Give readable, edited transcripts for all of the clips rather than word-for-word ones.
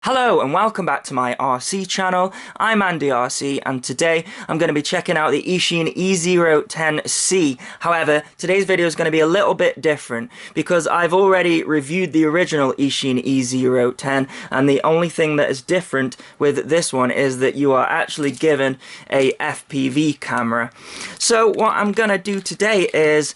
Hello and welcome back to my RC channel. I'm AndyRC and today I'm going to be checking out the Eachine E010C. However, today's video is going to be a little bit different because I've already reviewed the original Eachine E010 and the only thing that is different with this one is that you are actually given a FPV camera. So what I'm going to do today is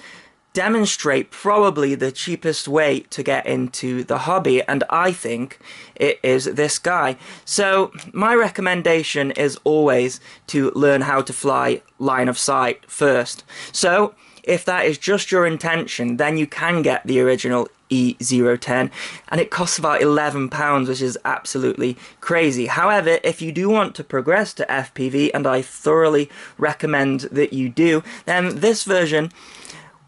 demonstrate probably the cheapest way to get into the hobby, and I think it is this guy. So my recommendation is always to learn how to fly line of sight first. So if that is just your intention, then you can get the original E010 and it costs about £11, which is absolutely crazy. However, if you do want to progress to FPV, and I thoroughly recommend that you do, then this version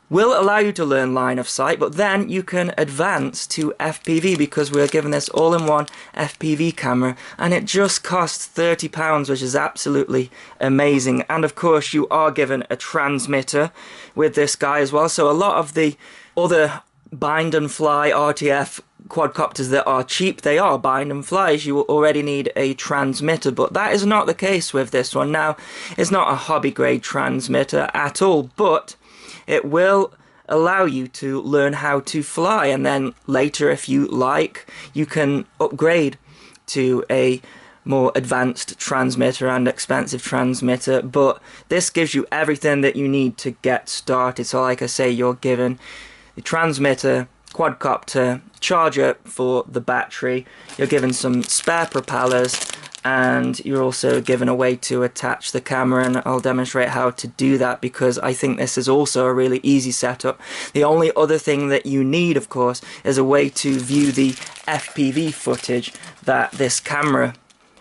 will allow you to learn line of sight, but then you can advance to FPV because we're given this all-in-one FPV camera and it just costs £30, which is absolutely amazing. And of course you are given a transmitter with this guy as well, so a lot of the other bind and fly RTF quadcopters that are cheap, they are bind and flies, you will already need a transmitter, but that is not the case with this one. Now, it's not a hobby grade transmitter at all, but it will allow you to learn how to fly, and then later, if you like, you can upgrade to a more advanced transmitter and expensive transmitter, but this gives you everything that you need to get started. So like I say, you're given the transmitter, quadcopter, charger for the battery, you're given some spare propellers, and you're also given a way to attach the camera, and I'll demonstrate how to do that because I think this is also a really easy setup. The only other thing that you need, of course, is a way to view the FPV footage that this camera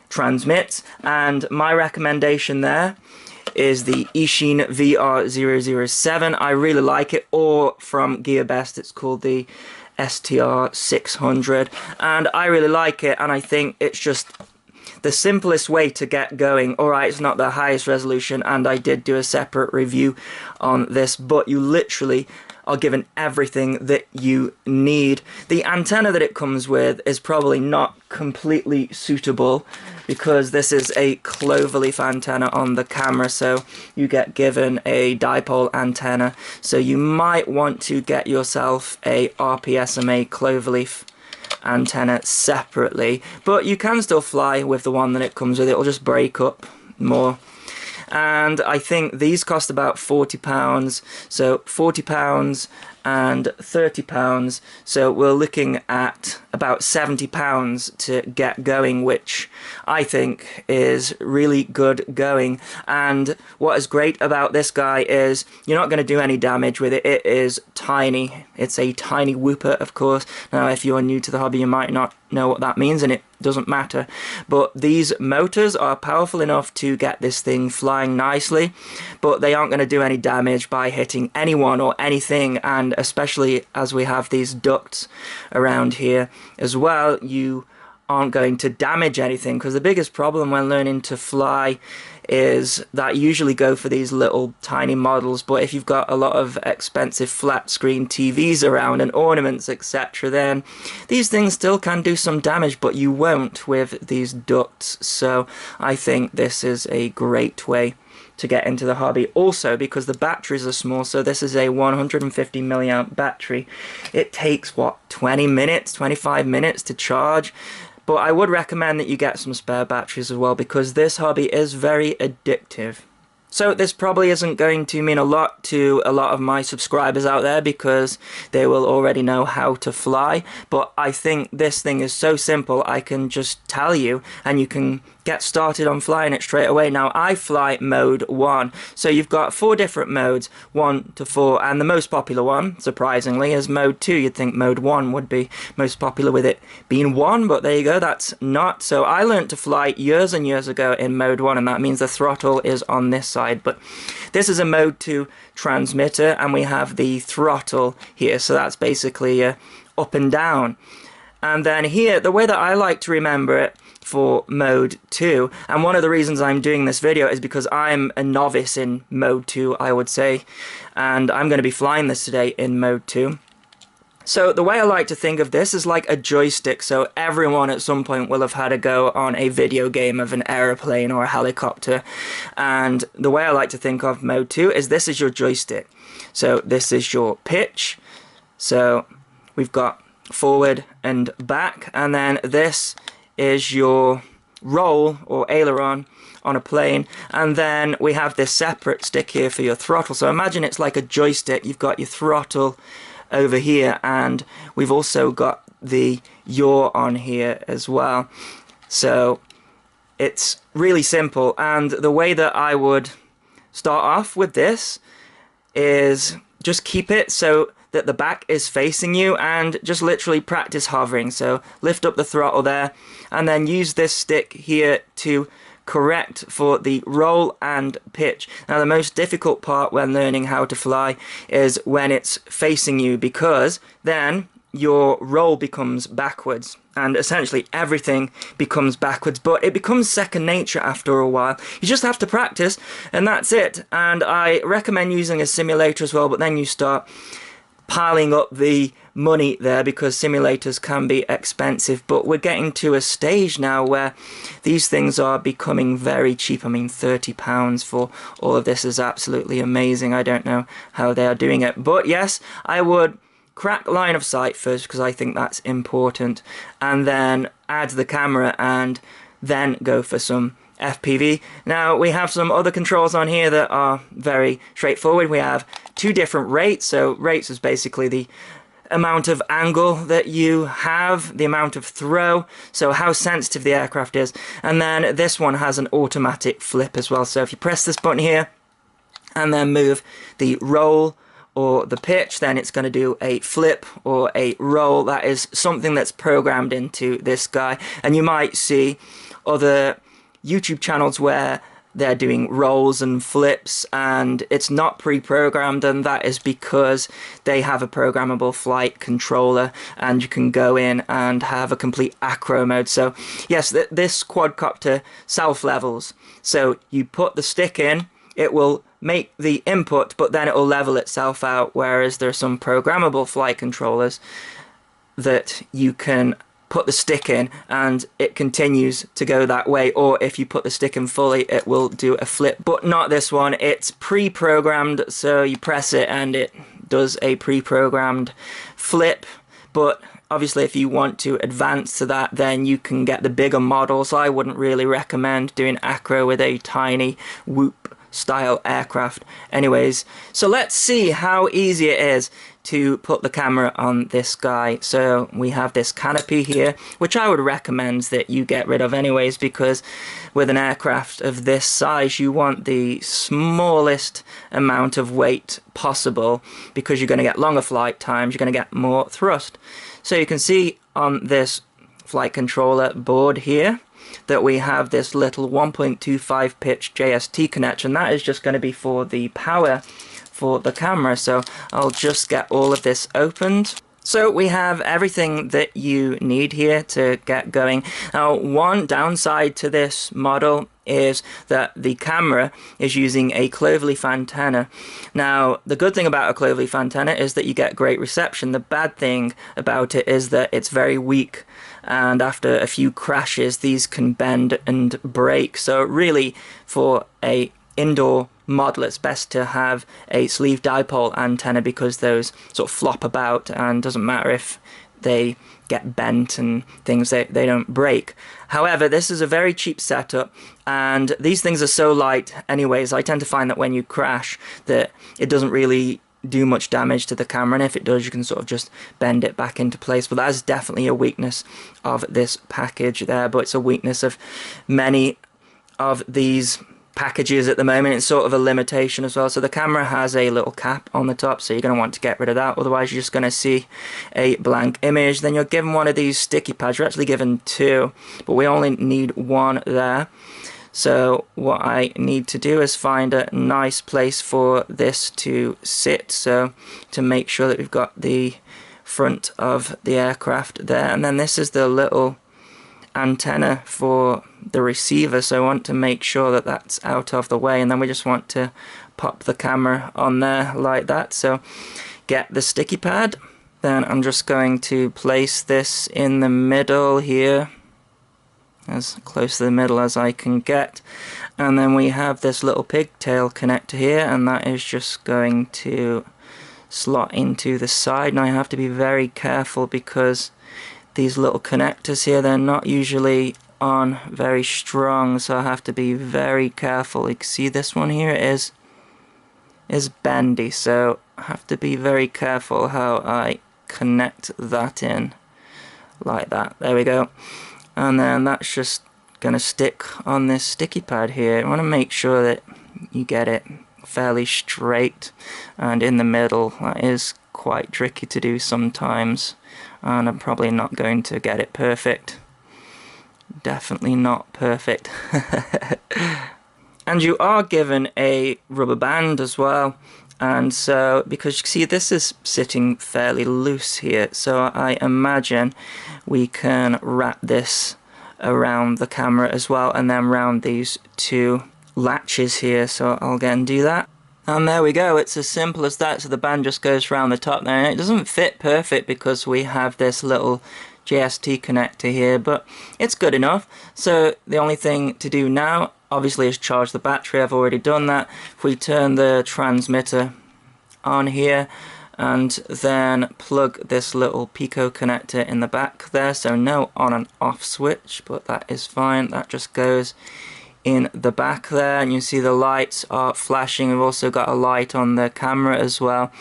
transmits, and my recommendation there is the Eachine VR007. I really like it, or from GearBest it's called the STR600, and I really like it, and I think it's just the simplest way to get going. Alright, it's not the highest resolution, and I did do a separate review on this, but you literally are given everything that you need. The antenna that it comes with is probably not completely suitable because this is a cloverleaf antenna on the camera, so you get given a dipole antenna, so you might want to get yourself a RPSMA cloverleaf antenna separately, but you can still fly with the one that it comes with. It'll just break up more, and I think these cost about £40, so £40 and £30, so we're looking at about £70 to get going, which I think is really good going. And what is great about this guy is you're not going to do any damage with it. It is tiny. It's a tiny whooper, of course. Now, if you're new to the hobby, you might not know what that means, and it doesn't matter, but these motors are powerful enough to get this thing flying nicely, but they aren't going to do any damage by hitting anyone or anything, and especially as we have these ducts around here as well, you aren't going to damage anything, because the biggest problem when learning to fly is that you usually go for these little tiny models, but if you've got a lot of expensive flat screen TVs around and ornaments, etc., then these things still can do some damage, but you won't with these ducts. So I think this is a great way to get into the hobby. Also, because the batteries are small, so this is a 150 milliamp battery, it takes what, 20 minutes, 25 minutes to charge. But I would recommend that you get some spare batteries as well, because this hobby is very addictive. So this probably isn't going to mean a lot to a lot of my subscribers out there because they will already know how to fly, but I think this thing is so simple I can just tell you and you can get started on flying it straight away. Now, I fly mode 1, so you've got 4 different modes, 1 to 4, and the most popular one, surprisingly, is mode 2. You'd think mode 1 would be most popular with it being 1, but there you go, that's not. So I learned to fly years and years ago in mode 1, and that means the throttle is on this side, but this is a mode 2 transmitter, and we have the throttle here, so that's basically up and down. And then here, the way that I like to remember it for mode 2, and one of the reasons I'm doing this video is because I'm a novice in mode 2, I would say, and I'm going to be flying this today in mode 2. So the way I like to think of this is like a joystick. So everyone at some point will have had a go on a video game of an aeroplane or a helicopter. And the way I like to think of mode 2 is this is your joystick. So this is your pitch. So we've got forward and back, and then this is your roll or aileron on a plane, and then we have this separate stick here for your throttle. So imagine it's like a joystick. You've got your throttle over here, and we've also got the yaw on here as well. So it's really simple, and the way that I would start off with this is just keep it so that the back is facing you, and just literally practice hovering. So lift up the throttle there, and then use this stick here to correct for the roll and pitch. Now the most difficult part when learning how to fly is when it's facing you, because then your roll becomes backwards and essentially everything becomes backwards, but it becomes second nature after a while. You just have to practice, and that's it. And I recommend using a simulator as well, but then you start piling up the money there because simulators can be expensive. But we're getting to a stage now where these things are becoming very cheap. I mean, £30 for all of this is absolutely amazing. I don't know how they are doing it, but yes, I would crack line of sight first because I think that's important, and then add the camera and then go for some FPV. Now we have some other controls on here that are very straightforward. We have two different rates. So rates is basically the amount of angle that you have, the amount of throw, so how sensitive the aircraft is. And then this one has an automatic flip as well. So if you press this button here and then move the roll or the pitch, then it's going to do a flip or a roll. That is something that's programmed into this guy. And you might see other YouTube channels where they're doing rolls and flips and it's not pre-programmed, and that is because they have a programmable flight controller and you can go in and have a complete acro mode. So yes, this quadcopter self-levels. So you put the stick in, it will make the input, but then it will level itself out, whereas there are some programmable flight controllers that you can put the stick in and it continues to go that way, or if you put the stick in fully it will do a flip, but not this one. It's pre-programmed, so you press it and it does a pre-programmed flip. But obviously if you want to advance to that, then you can get the bigger models. I wouldn't really recommend doing acro with a tiny whoop style aircraft. Anyways, so let's see how easy it is to put the camera on this guy. So we have this canopy here, which I would recommend that you get rid of anyways, because with an aircraft of this size you want the smallest amount of weight possible, because you're going to get longer flight times, you're going to get more thrust. So you can see on this flight controller board here that we have this little 1.25 pitch JST connection. That is just going to be for the power for the camera. So I'll just get all of this opened. So we have everything that you need here to get going. Now, one downside to this model is that the camera is using a cloverleaf antenna. Now, the good thing about a cloverleaf antenna is that you get great reception. The bad thing about it is that it's very weak, and after a few crashes these can bend and break. So really, for a indoor model, it's best to have a sleeve dipole antenna, because those sort of flop about and doesn't matter if they get bent and things, they don't break. However, this is a very cheap setup, and these things are so light anyways, I tend to find that when you crash that it doesn't really do much damage to the camera, and if it does you can sort of just bend it back into place. But that is definitely a weakness of this package there, but it's a weakness of many of these packages at the moment. It's sort of a limitation as well. So the camera has a little cap on the top, so you're going to want to get rid of that, otherwise you're just going to see a blank image. Then you're given one of these sticky pads. You're actually given two, but we only need one there. So what I need to do is find a nice place for this to sit, so to make sure that we've got the front of the aircraft there, and then this is the little antenna for the receiver, so I want to make sure that that's out of the way, and then we just want to pop the camera on there like that. So get the sticky pad, Then I'm just going to place this in the middle here, as close to the middle as I can get. And then we have this little pigtail connector here, and that is just going to slot into the side. And I have to be very careful because these little connectors here, they're not usually on very strong, so I have to be very careful. You can see this one here is bendy, so I have to be very careful how I connect that in like that. There we go. And then that's just gonna stick on this sticky pad here. I want to make sure that you get it fairly straight and in the middle. That is quite tricky to do sometimes, and I'm probably not going to get it perfect. Definitely not perfect. And you are given a rubber band as well, and so because you see this is sitting fairly loose here, so I imagine we can wrap this around the camera as well, and then around these two latches here. So I'll again do that, and there we go. It's as simple as that. So the band just goes around the top there, and it doesn't fit perfect because we have this little JST connector here, but it's good enough. So the only thing to do now obviously is charge the battery. I've already done that. If we turn the transmitter on here and then plug this little Pico connector in the back there, so no on and off switch, but that is fine. That just goes in the back there, and you see the lights are flashing. We've also got a light on the camera as well.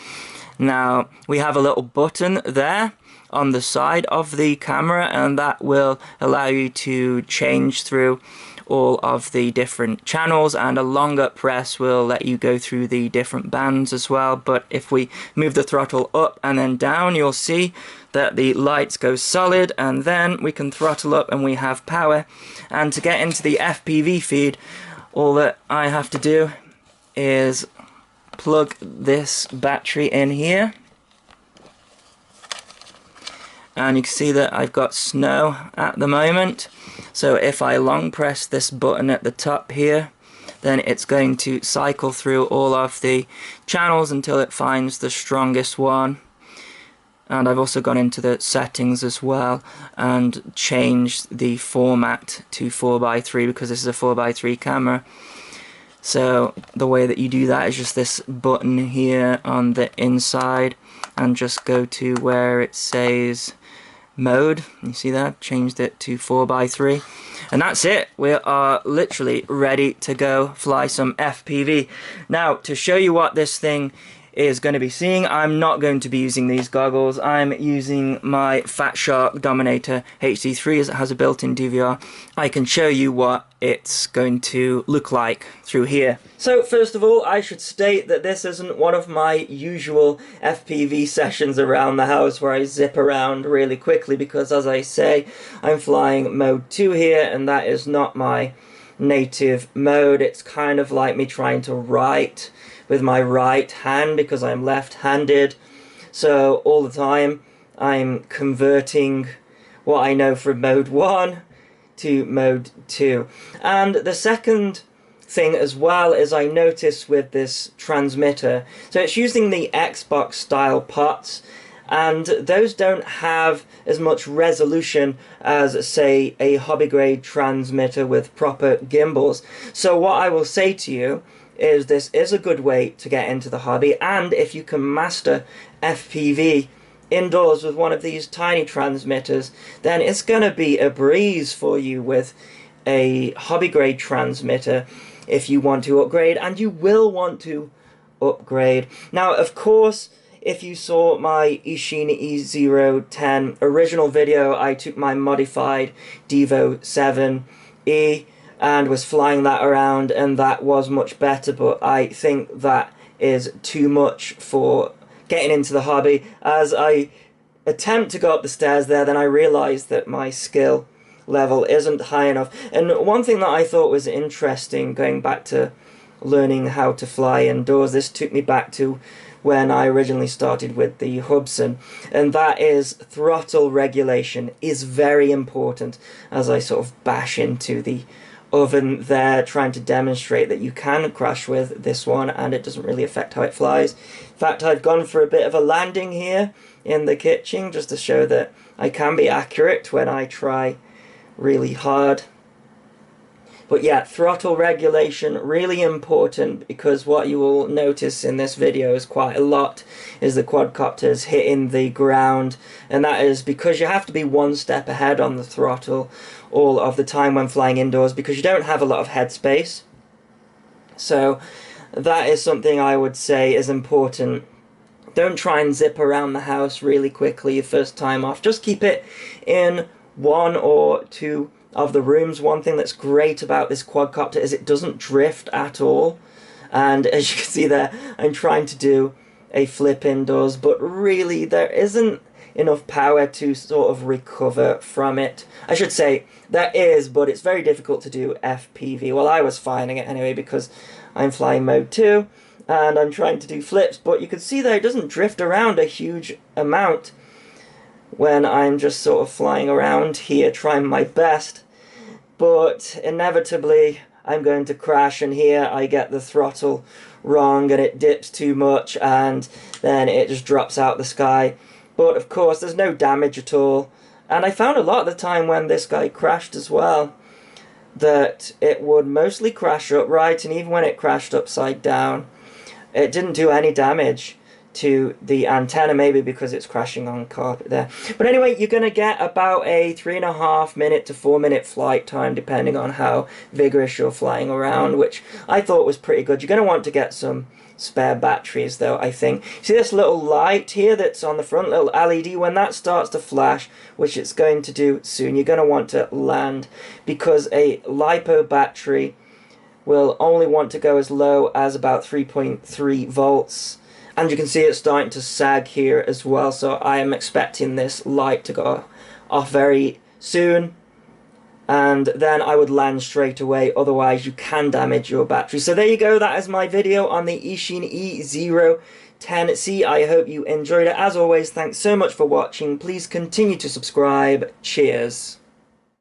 Now we have a little button there on the side of the camera, and that will allow you to change through all of the different channels, and a longer press will let you go through the different bands as well. But if we move the throttle up and then down, you'll see that the lights go solid, and then we can throttle up and we have power. And to get into the FPV feed, all that I have to do is plug this battery in here, and you can see that I've got snow at the moment. So if I long press this button at the top here, then it's going to cycle through all of the channels until it finds the strongest one. And I've also gone into the settings as well and changed the format to 4:3 because this is a 4:3 camera. So the way that you do that is just this button here on the inside, and just go to where it says mode. You see that? Changed it to 4:3, and that's it. We are literally ready to go fly some FPV. Now, to show you what this thing is going to be seeing, I'm not going to be using these goggles. I'm using my Fat Shark Dominator HD3 as it has a built-in DVR. I can show you what it's going to look like through here. So first of all, I should state that this isn't one of my usual FPV sessions around the house where I zip around really quickly, because as I say, I'm flying mode 2 here, and that is not my native mode. It's kind of like me trying to write with my right hand because I'm left-handed, so all the time I'm converting what I know from mode 1 to mode 2. And the second thing as well is I noticed with this transmitter, so it's using the Xbox style pots, and those don't have as much resolution as, say, a hobby grade transmitter with proper gimbals. So what I will say to you is this is a good way to get into the hobby, and if you can master FPV indoors with one of these tiny transmitters, then it's going to be a breeze for you with a hobby grade transmitter if you want to upgrade, and you will want to upgrade. Now, of course, if you saw my Eachine E010 original video, I took my modified R7E and was flying that around, and that was much better, but I think that is too much for getting into the hobby. As I attempt to go up the stairs there, then I realised that my skill level isn't high enough. And one thing that I thought was interesting, going back to learning how to fly indoors, this took me back to when I originally started with the Hubsan, and that is throttle regulation is very important as I sort of bash into the oven there trying to demonstrate that you can crash with this one and it doesn't really affect how it flies. In fact, I've gone for a bit of a landing here in the kitchen just to show that I can be accurate when I try really hard. But yeah, throttle regulation, really important, because what you will notice in this video is quite a lot is the quadcopters hitting the ground, and that is because you have to be one step ahead on the throttle all of the time when flying indoors, because you don't have a lot of headspace. So that is something I would say is important. Don't try and zip around the house really quickly your first time off. Just keep it in one or two of the rooms. One thing that's great about this quadcopter is it doesn't drift at all, and as you can see there, I'm trying to do a flip indoors, but really there isn't enough power to sort of recover from it. I should say there is, but it's very difficult to do FPV. Well, I was finding it anyway because I'm flying mode 2 and I'm trying to do flips, but you can see there it doesn't drift around a huge amount when I'm just sort of flying around here trying my best. But inevitably I'm going to crash, and here I get the throttle wrong and it dips too much and then it just drops out the sky. But of course there's no damage at all, and I found a lot of the time when this guy crashed as well that it would mostly crash upright, and even when it crashed upside down it didn't do any damage to the antenna, maybe because it's crashing on carpet there. But anyway, you're going to get about a 3.5 minute to 4 minute flight time depending on how vigorous you're flying around, which I thought was pretty good. You're going to want to get some spare batteries though, I think. See this little light here that's on the front, little LED, when that starts to flash, which it's going to do soon, you're going to want to land, because a LiPo battery will only want to go as low as about 3.3 volts. And you can see it's starting to sag here as well, so I am expecting this light to go off very soon. And then I would land straight away, otherwise you can damage your battery. So there you go, that is my video on the Eachine E010C. I hope you enjoyed it. As always, thanks so much for watching. Please continue to subscribe. Cheers.